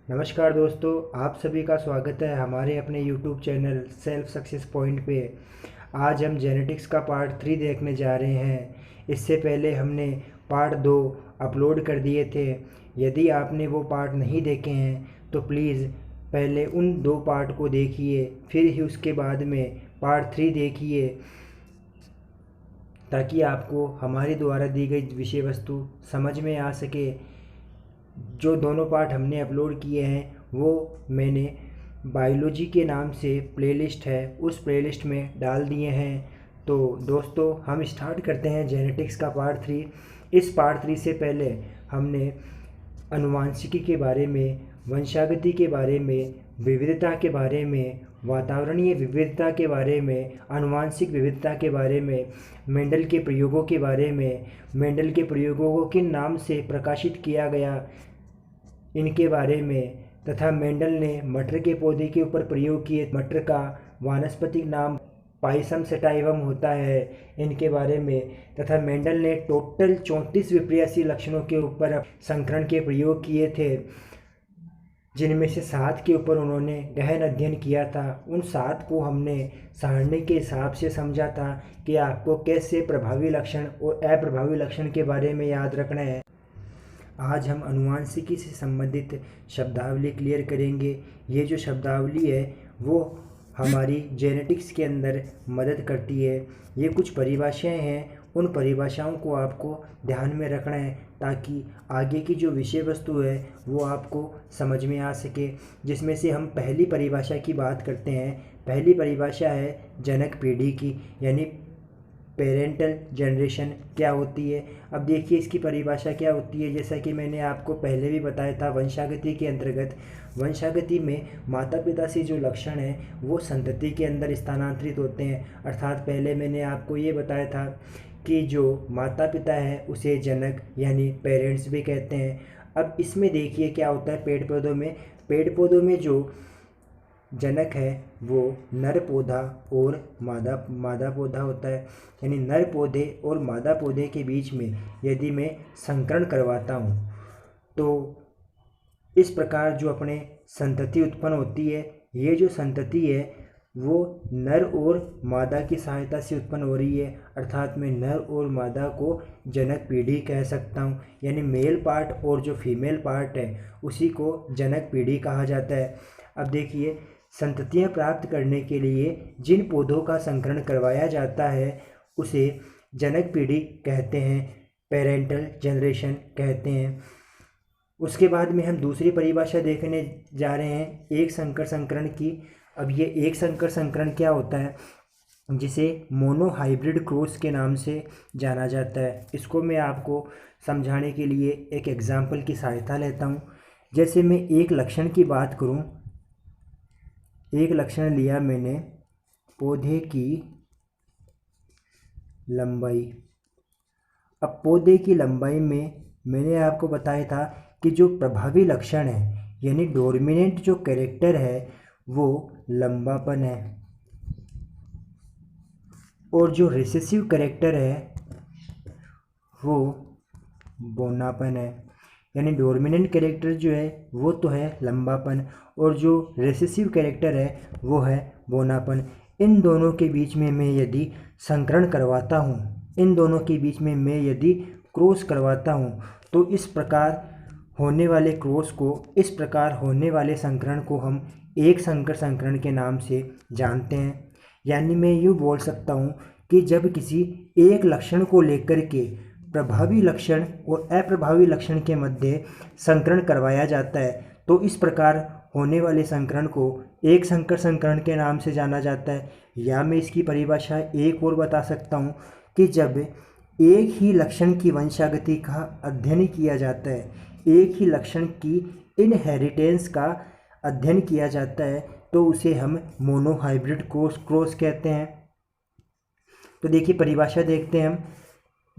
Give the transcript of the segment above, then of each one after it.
नमस्कार दोस्तों, आप सभी का स्वागत है हमारे अपने YouTube channel self success point पे। आज हम जेनेटिक्स का पार्ट 3 देखने जा रहे हैं। इससे पहले हमने पार्ट 2 अपलोड कर दिए थे। यदि आपने वो पार्ट नहीं देखे हैं तो प्लीज़ पहले उन 2 पार्ट को देखिए, फिर ही उसके बाद में पार्ट 3 देखिए, ताकि आपको हमारे द्वारा दी गई विषय वस्तु समझ में आ सके। जो दोनों पार्ट हमने अपलोड किए हैं वो मैंने बायोलॉजी के नाम से प्लेलिस्ट है, उस प्लेलिस्ट में डाल दिए हैं। तो दोस्तों, हम स्टार्ट करते हैं जेनेटिक्स का पार्ट 3। इस पार्ट 3 से पहले हमने आनुवांशिकी के बारे में, वंशागति के बारे में, विविधता के बारे में, वातावरणीय विविधता के बारे में, आनुवांशिक विविधता के बारे में, मेंडल के प्रयोगों के बारे में, मेंडल के प्रयोगों को किन नाम से प्रकाशित किया गया इनके बारे में, तथा मेंडल ने मटर के पौधे के ऊपर प्रयोग किए मटर का वानस्पतिक नाम पाइसम सेटाइवम होता है, इनके बारे में, तथा मेंडल ने टोटल 34 विपर्यासी लक्षणों के ऊपर संकरण के प्रयोग किए थे, जिनमें से 7 के ऊपर उन्होंने गहन अध्ययन किया था। उन 7 को हमने सारणी के हिसाब से समझा था कि आपको कैसे प्रभावी लक्षण और अप्रभावी लक्षण के बारे में याद रखना है। आज हम आनुवांशिकी से संबंधित शब्दावली क्लियर करेंगे। ये जो शब्दावली है वो हमारी जेनेटिक्स के अंदर मदद करती है। ये कुछ परिभाषाएं हैं, उन परिभाषाओं को आपको ध्यान में रखना है ताकि आगे की जो विषय वस्तु है वो आपको समझ में आ सके। जिसमें से हम पहली परिभाषा की बात करते हैं। पहली परिभाषा है जनक पीढ़ी की, यानी पेरेंटल जनरेशन क्या होती है। अब देखिए इसकी परिभाषा क्या होती है। जैसा कि मैंने आपको पहले भी बताया था, वंशागति के अंतर्गत, वंशागति में माता पिता से जो लक्षण हैं वो संतति के अंदर स्थानांतरित होते हैं। अर्थात पहले मैंने आपको ये बताया था कि जो माता पिता है उसे जनक यानी पेरेंट्स भी कहते हैं। अब इसमें देखिए क्या होता है। पेड़ पौधों में जो जनक है वो नर पौधा और मादा पौधा होता है। यानी नर पौधे और मादा पौधे के बीच में यदि मैं संकरण करवाता हूँ तो इस प्रकार जो अपने संतति उत्पन्न होती है, ये जो संतति है वो नर और मादा की सहायता से उत्पन्न हो रही है। अर्थात मैं नर और मादा को जनक पीढ़ी कह सकता हूँ। यानी मेल पार्ट और जो फीमेल पार्ट है उसी को जनक पीढ़ी कहा जाता है। अब देखिए, संततियाँ प्राप्त करने के लिए जिन पौधों का संकरण करवाया जाता है उसे जनक पीढ़ी कहते हैं, पेरेंटल जनरेशन कहते हैं। उसके बाद में हम दूसरी परिभाषा देखने जा रहे हैं एक संकर संकरण की। अब ये एक संकर संकरण क्या होता है, जिसे मोनोहाइब्रिड क्रॉस के नाम से जाना जाता है। इसको मैं आपको समझाने के लिए एक एग्जाम्पल की सहायता लेता हूँ। जैसे मैं एक लक्षण की बात करूँ, एक लक्षण लिया मैंने पौधे की लंबाई। अब पौधे की लंबाई में मैंने आपको बताया था कि जो प्रभावी लक्षण है यानी डोमिनेंट जो कैरेक्टर है वो लंबापन है, और जो रिसेसिव कैरेक्टर है वो बौनापन है। यानी डोमिनेंट कैरेक्टर जो है वो तो है लंबापन, और जो रिसेसिव कैरेक्टर है वो है बौनापन। इन दोनों के बीच में मैं यदि संकरण करवाता हूँ, इन दोनों के बीच में मैं यदि क्रॉस करवाता हूँ तो इस प्रकार होने वाले क्रॉस को, इस प्रकार होने वाले संकरण को हम एक संकर संकरण के नाम से जानते हैं। यानी मैं यूँ बोल सकता हूँ कि जब किसी एक लक्षण को लेकर के प्रभावी लक्षण और अप्रभावी लक्षण के मध्य संकरण करवाया जाता है तो इस प्रकार होने वाले संकरण को एक संकर संकरण के नाम से जाना जाता है। या मैं इसकी परिभाषा एक और बता सकता हूँ कि जब एक ही लक्षण की वंशागति का अध्ययन किया जाता है, एक ही लक्षण की इनहेरिटेंस का अध्ययन किया जाता है तो उसे हम मोनोहाइब्रिड क्रॉस कहते हैं। तो देखिए परिभाषा देखते हैं हम।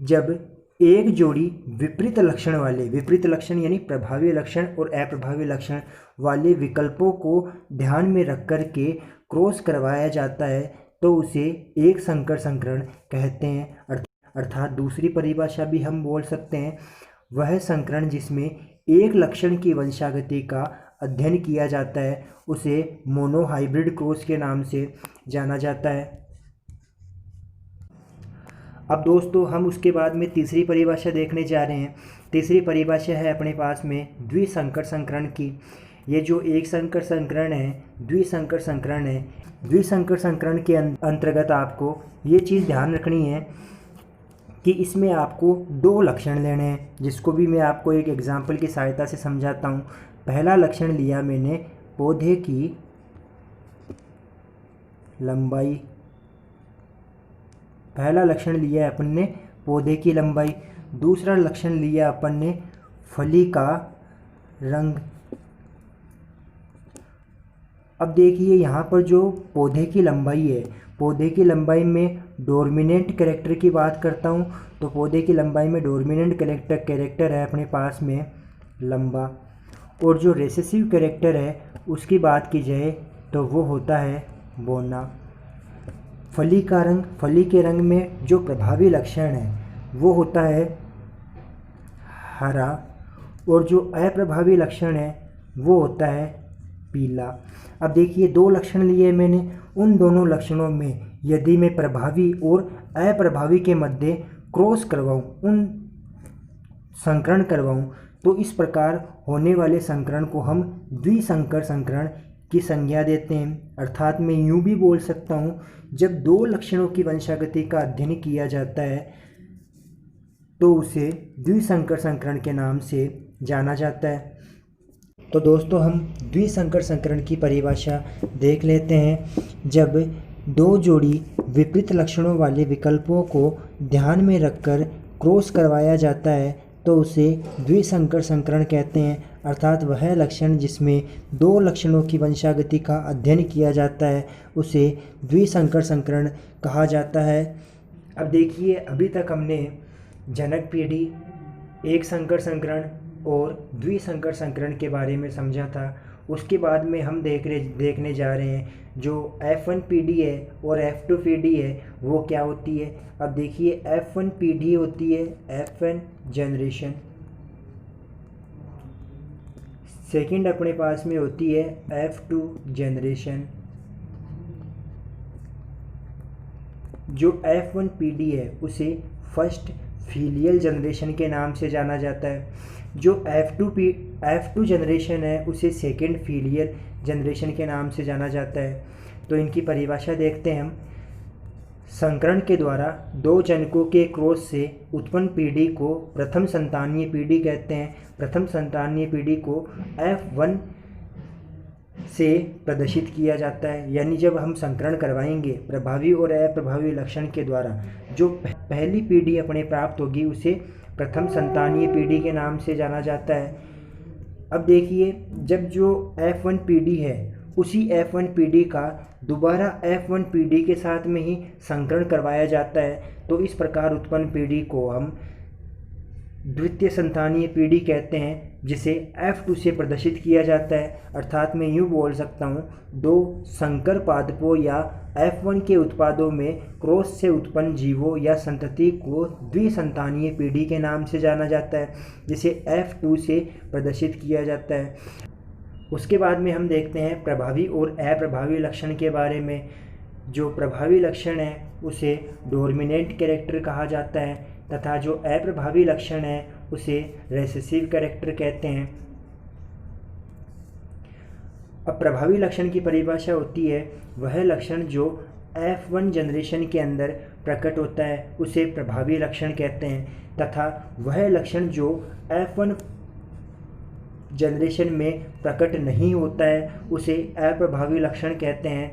जब एक जोड़ी विपरीत लक्षण वाले, विपरीत लक्षण यानी प्रभावी लक्षण और अप्रभावी लक्षण वाले विकल्पों को ध्यान में रख कर के क्रॉस करवाया जाता है तो उसे एक संकर संकरण कहते हैं। अर्थात दूसरी परिभाषा भी हम बोल सकते हैं, वह संकरण जिसमें एक लक्षण की वंशागति का अध्ययन किया जाता है उसे मोनोहाइब्रिड क्रॉस के नाम से जाना जाता है। अब दोस्तों हम उसके बाद में तीसरी परिभाषा देखने जा रहे हैं। तीसरी परिभाषा है अपने पास में द्विसंकर संकरण की। ये जो एक संकर संकरण है द्विसंकर संकरण है। द्विसंकर संकरण के अंतर्गत आपको ये चीज़ ध्यान रखनी है कि इसमें आपको दो लक्षण लेने हैं, जिसको भी मैं आपको एक एग्जाम्पल की सहायता से समझाता हूँ। पहला लक्षण लिया मैंने पौधे की लंबाई, पहला लक्षण लिया अपन ने पौधे की लंबाई। दूसरा लक्षण लिया अपन ने फली का रंग। अब देखिए यहाँ पर जो पौधे की लंबाई है, पौधे की लंबाई में डोमिनेंट कैरेक्टर की बात करता हूँ तो पौधे की लंबाई में डोमिनेंट कैरेक्टर है अपने पास में लंबा, और जो रिसेसिव कैरेक्टर है उसकी बात की जाए तो वो होता है बौना। फली का रंग, फली के रंग में जो प्रभावी लक्षण है वो होता है हरा, और जो अप्रभावी लक्षण है वो होता है पीला। अब देखिए दो लक्षण लिए मैंने, उन दोनों लक्षणों में यदि मैं प्रभावी और अप्रभावी के मध्य क्रॉस करवाऊँ, उन संकरण करवाऊँ, तो इस प्रकार होने वाले संकरण को हम द्विसंकर संकरण की संज्ञा देते हैं। अर्थात मैं यूँ भी बोल सकता हूँ, जब दो लक्षणों की वंशागति का अध्ययन किया जाता है तो उसे द्विसंकर संकरण के नाम से जाना जाता है। तो दोस्तों हम द्विसंकर संकरण की परिभाषा देख लेते हैं। जब दो जोड़ी विपरीत लक्षणों वाले विकल्पों को ध्यान में रखकर क्रॉस करवाया जाता है तो उसे द्विसंकर संकरण कहते हैं। अर्थात वह लक्षण जिसमें दो लक्षणों की वंशागति का अध्ययन किया जाता है उसे द्विसंकर संकरण कहा जाता है। अब देखिए अभी तक हमने जनक पीढ़ी, एक संकर संकरण और द्विसंकर संकरण के बारे में समझा था। उसके बाद में हम देखने जा रहे हैं जो F1 पीढ़ी है और F2 पीढ़ी है वो क्या होती है। अब देखिए F1 पीढ़ी होती है F1 जनरेशन, सेकंड अपने पास में होती है F2 जनरेशन। जो F1 पीढ़ी है उसे फर्स्ट फीलियल जनरेशन के नाम से जाना जाता है। जो F2 जनरेशन है उसे सेकंड फीलियल जनरेशन के नाम से जाना जाता है। तो इनकी परिभाषा देखते हैं हम। संकरण के द्वारा दो जनकों के क्रॉस से उत्पन्न पीढ़ी को प्रथम संतानीय पीढ़ी कहते हैं। प्रथम संतानीय पीढ़ी को F1 से प्रदर्शित किया जाता है। यानी जब हम संकरण करवाएंगे प्रभावी और अप्रभावी लक्षण के द्वारा जो पहली पीढ़ी अपने प्राप्त होगी उसे प्रथम संतानीय पीढ़ी के नाम से जाना जाता है। अब देखिए जब जो F1 पीढ़ी है उसी F1 पीढ़ी का दोबारा F1 पीढ़ी के साथ में ही संकरण करवाया जाता है तो इस प्रकार उत्पन्न पीढ़ी को हम द्वितीय संतानीय पीढ़ी कहते हैं, जिसे F2 से प्रदर्शित किया जाता है। अर्थात मैं यूँ बोल सकता हूँ दो संकर पादपों या F1 के उत्पादों में क्रॉस से उत्पन्न जीवों या संतति को द्विसंतानीय पीढ़ी के नाम से जाना जाता है, जिसे F2 से प्रदर्शित किया जाता है। उसके बाद में हम देखते हैं प्रभावी और अप्रभावी लक्षण के बारे में। जो प्रभावी लक्षण है उसे डोमिनेंट कैरेक्टर कहा जाता है तथा जो अप्रभावी लक्षण है उसे रिसेसिव कैरेक्टर कहते हैं। अब प्रभावी लक्षण की परिभाषा होती है वह लक्षण जो F1 जनरेशन के अंदर प्रकट होता है उसे प्रभावी लक्षण कहते हैं, तथा वह लक्षण जो F1 जनरेशन में प्रकट नहीं होता है उसे अप्रभावी लक्षण कहते हैं।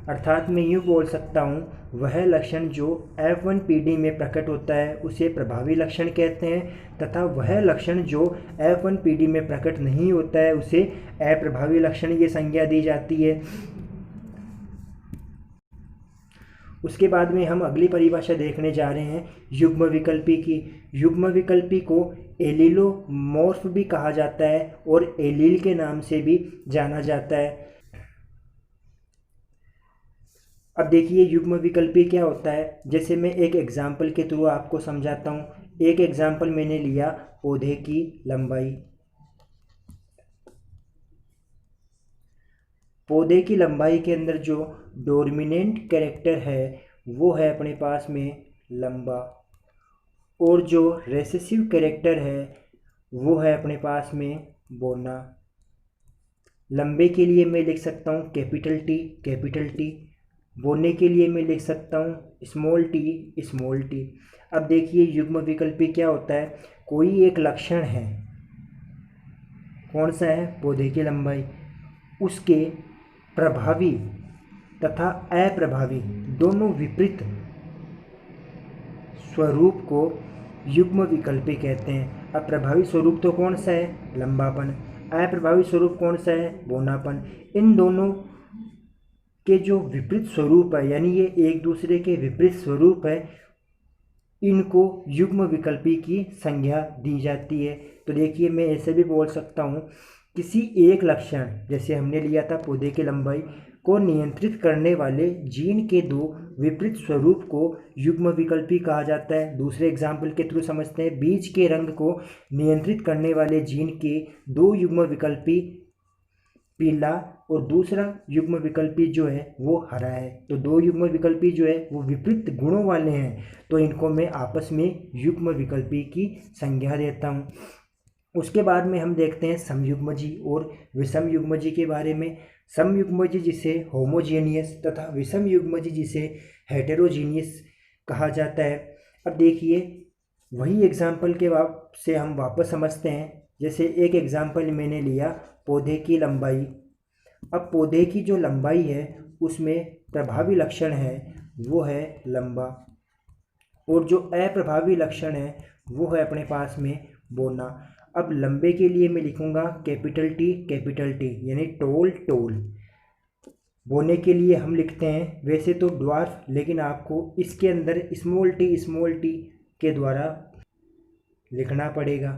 अर्थात मैं यूँ बोल सकता हूँ वह लक्षण जो F1 पीढ़ी में प्रकट होता है उसे प्रभावी लक्षण कहते हैं तथा वह लक्षण जो F1 पीढ़ी में प्रकट नहीं होता है उसे अप्रभावी लक्षण की संज्ञा दी जाती है। उसके बाद में हम अगली परिभाषा देखने जा रहे हैं युग्म विकल्पी की। युग्म विकल्पी को एलीलोमॉर्फ भी कहा जाता है और एलील के नाम से भी जाना जाता है। अब देखिए युग्म विकल्पी क्या होता है, जैसे मैं एक एग्जाम्पल के थ्रू आपको समझाता हूँ। एक एग्जाम्पल मैंने लिया पौधे की लंबाई। पौधे की लंबाई के अंदर जो डोमिनेंट कैरेक्टर है वो है अपने पास में लंबा, और जो रेसेसिव कैरेक्टर है वो है अपने पास में बोना। लंबे के लिए मैं लिख सकता हूँ कैपिटल टी, बोने के लिए मैं लिख सकता हूँ स्मॉल टी। अब देखिए युग्म विकल्पी क्या होता है, कोई एक लक्षण है, कौन सा है, पौधे की लंबाई, उसके प्रभावी तथा अप्रभावी दोनों विपरीत स्वरूप को युग्म विकल्पी कहते हैं। अब प्रभावी स्वरूप तो कौन सा है, लंबापन, अप्रभावी स्वरूप कौन सा है, बोनापन। इन दोनों के जो विपरीत स्वरूप है, यानी ये एक दूसरे के विपरीत स्वरूप है, इनको युग्म विकल्पी की संज्ञा दी जाती है। तो देखिए मैं ऐसे भी बोल सकता हूँ, किसी एक लक्षण, जैसे हमने लिया था पौधे की लंबाई, को नियंत्रित करने वाले जीन के दो विपरीत स्वरूप को युग्म विकल्पी कहा जाता है। दूसरे एग्जाम्पल के थ्रू समझते हैं, बीज के रंग को नियंत्रित करने वाले जीन के दो युग्म विकल्पी पीला और दूसरा युग्म विकल्पी जो है वो हरा है। तो दो युग्म विकल्पी जो है वो विपरीत गुणों वाले हैं, तो इनको मैं आपस में युग्म विकल्पी की संज्ञा देता हूँ। उसके बाद में हम देखते हैं समयुग्मजी और विषम युग्मजी के बारे में। समयुग्मजी जिसे होमोजेनियस तथा विषम युग्मजी जिसे हेटेरोजीनियस कहा जाता है। अब देखिए वही एग्जाम्पल के से हम वापस समझते हैं। जैसे एक एग्जाम्पल मैंने लिया पौधे की लंबाई। अब पौधे की जो लंबाई है उसमें प्रभावी लक्षण है वो है लंबा, और जो अप्रभावी लक्षण है वो है अपने पास में बोना। अब लंबे के लिए मैं लिखूंगा कैपिटल टी यानी टोल। बोने के लिए हम लिखते हैं वैसे तो ड्वार्फ, लेकिन आपको इसके अंदर स्मॉल टी के द्वारा लिखना पड़ेगा।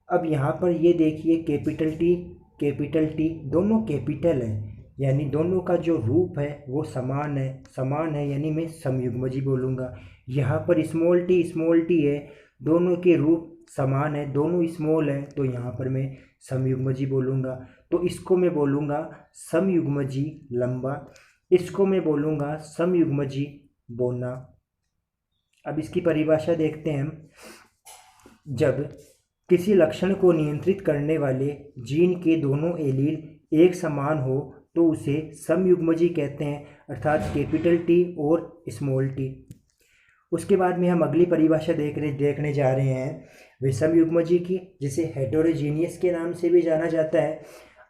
अब यहाँ पर ये देखिए कैपिटल टी दोनों कैपिटल हैं, यानी दोनों का जो रूप है वो समान है, यानी मैं समयुग्मजी बोलूँगा। यहाँ पर स्मॉल टी है, दोनों के रूप समान है, दोनों स्मॉल है, तो यहाँ पर मैं समयुग्मजी बोलूँगा। तो इसको मैं बोलूँगा समयुग्मजी लंबा, इसको मैं बोलूँगा समयुग्मजी बोना। अब इसकी परिभाषा देखते हैं हम। जब किसी लक्षण को नियंत्रित करने वाले जीन के दोनों एलील एक समान हो तो उसे समयुग्मजी कहते हैं, अर्थात कैपिटल टी और स्मॉल टी। उसके बाद में हम अगली परिभाषा देखने जा रहे हैं विषम युग्मजी की, जिसे हेटेरोजीनियस के नाम से भी जाना जाता है।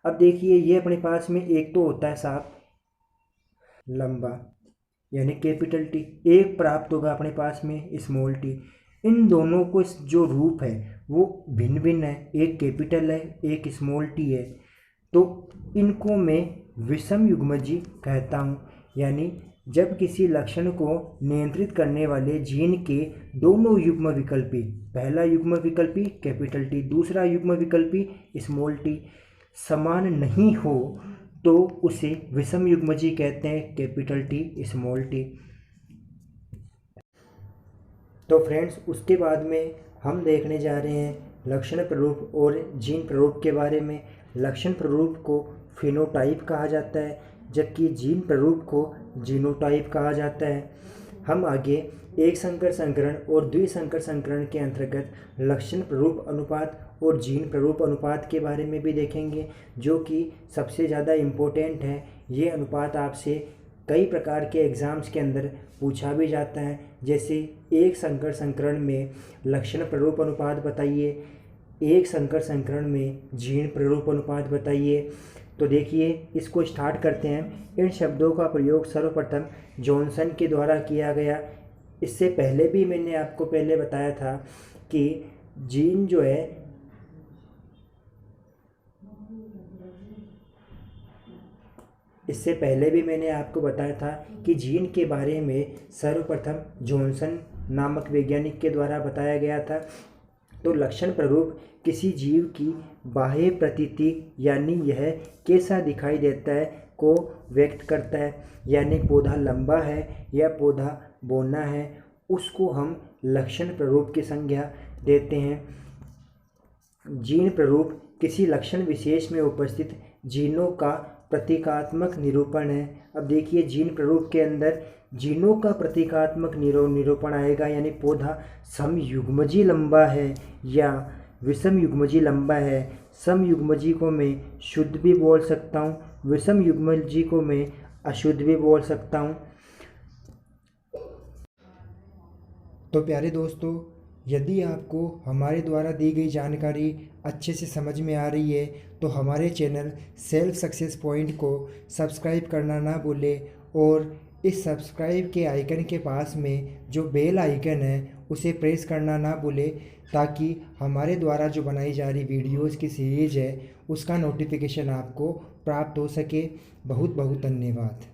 अब देखिए ये अपने पास में एक तो होता है साफ लंबा यानी कैपिटल टी, एक प्राप्त होगा अपने पास में स्मॉल टी। इन दोनों को जो रूप है वो भिन्न भिन्न है, एक कैपिटल है एक स्मॉल टी है, तो इनको मैं विषम युग्मजी कहता हूँ। यानी जब किसी लक्षण को नियंत्रित करने वाले जीन के दोनों युग्म विकल्पी, पहला युग्म विकल्पी कैपिटल टी, दूसरा युग्म विकल्पी स्मॉल टी, समान नहीं हो तो उसे विषम युग्मजी कहते हैं, कैपिटल टी स्मॉल टी। तो फ्रेंड्स उसके बाद में हम देखने जा रहे हैं लक्षण प्रारूप और जीन प्रारूप के बारे में। लक्षण प्रारूप को फिनोटाइप कहा जाता है, जबकि जीन प्रारूप को जीनोटाइप कहा जाता है। हम आगे एक संकर संकरण और द्विसंकर संकरण के अंतर्गत लक्षण प्रारूप अनुपात और जीन प्रारूप अनुपात के बारे में भी देखेंगे, जो कि सबसे ज़्यादा इम्पोर्टेंट है। ये अनुपात आपसे कई प्रकार के एग्ज़ाम्स के अंदर पूछा भी जाता है, जैसे एक संकर संकरण में लक्षण प्रारूप अनुपात बताइए, एक संकर संकरण में जीन प्रारूप अनुपात बताइए। तो देखिए इसको स्टार्ट करते हैं। इन शब्दों का प्रयोग सर्वप्रथम जॉनसन के द्वारा किया गया। इससे पहले भी मैंने आपको पहले बताया था कि जीन जो है इससे पहले भी मैंने आपको बताया था कि जीन के बारे में सर्वप्रथम जॉनसन नामक वैज्ञानिक के द्वारा बताया गया था। तो लक्षण प्रारूप किसी जीव की बाह्य प्रतीति यानी यह कैसा दिखाई देता है को व्यक्त करता है, यानी पौधा लंबा है या पौधा बौना है, उसको हम लक्षण प्रारूप की संज्ञा देते हैं। जीन प्रारूप किसी लक्षण विशेष में उपस्थित जीनों का प्रतीकात्मक निरूपण है। अब देखिए जीन प्रारूप के अंदर जीनों का प्रतीकात्मक निरूपण आएगा, यानी पौधा समयुग्मजी लंबा है या विषमयुग्मजी लंबा है। समयुग्मजी को मैं शुद्ध भी बोल सकता हूँ, विषमयुग्मजी को मैं अशुद्ध भी बोल सकता हूँ। तो प्यारे दोस्तों, यदि आपको हमारे द्वारा दी गई जानकारी अच्छे से समझ में आ रही है तो हमारे चैनल सेल्फ सक्सेस पॉइंट को सब्सक्राइब करना ना भूलें, और इस सब्सक्राइब के आइकन के पास में जो बेल आइकन है उसे प्रेस करना ना भूलें, ताकि हमारे द्वारा जो बनाई जा रही वीडियोज़ की सीरीज़ है उसका नोटिफिकेशन आपको प्राप्त हो सके। बहुत बहुत धन्यवाद।